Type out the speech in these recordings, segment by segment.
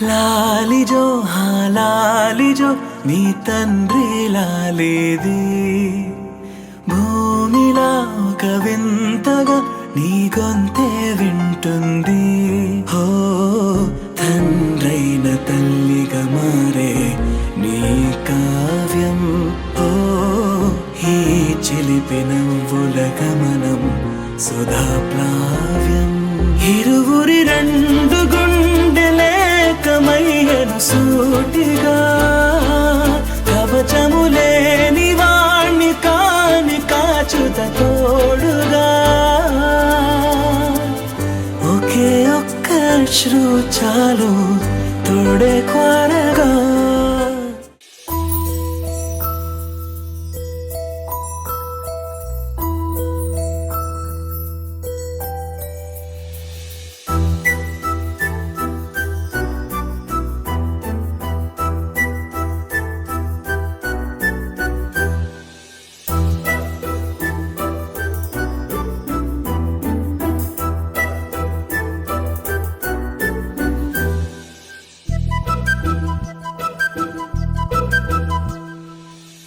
లాలిజో లాలిజో నీ తండ్రి లాలేది భూమిలా ఒక వింతగా నీ గొంతే వింటుంది హో తండ్రైన తల్లిగా మారే నీ కావ్యం హో ఈ చిలిపి నవ్వుల గమనం సుధా ప్లావ్యం ఇరువురి రెండు గుండెలేకమయ్యను సూటిగా కవచములేని వాణ్ణి కాని కాచుత తోడుగా ఒకే ఒక్క అశ్రు చాలు తోడే కోరగా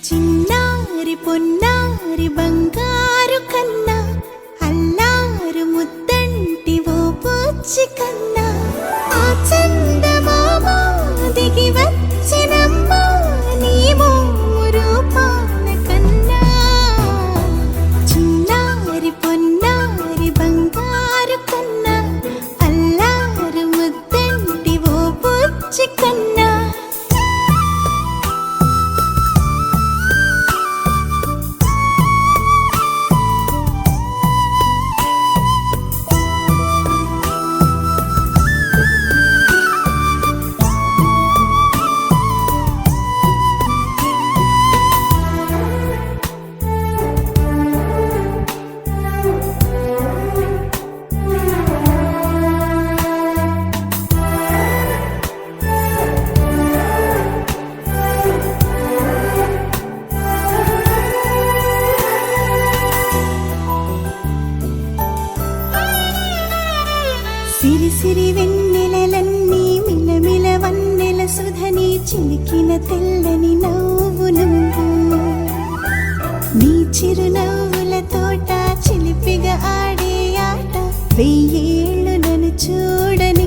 చిన్నారి పొన్నారి బంగారు కన్నా అల్లారు ముద్దంటి ఓ పూచి కన్నా ఆ చందమామ దిగి వచ్చినమ్మా నీ రూపాన కన్నా చిన్నారి పొన్నారి బంగారు కన్నా అల్లారు ముద్దంటి ఓ పూచి కన్నా సిరి సిరి వెన్నెలలన్నీ మిలమిల వన్నెల సుధని చిలికిన తెల్లని నవ్వు నువ్వు నీ చిరునవ్వుల తోట చిలిపిగా ఆడే ఆట వెయ్యేళ్ళు నన్ను చూడని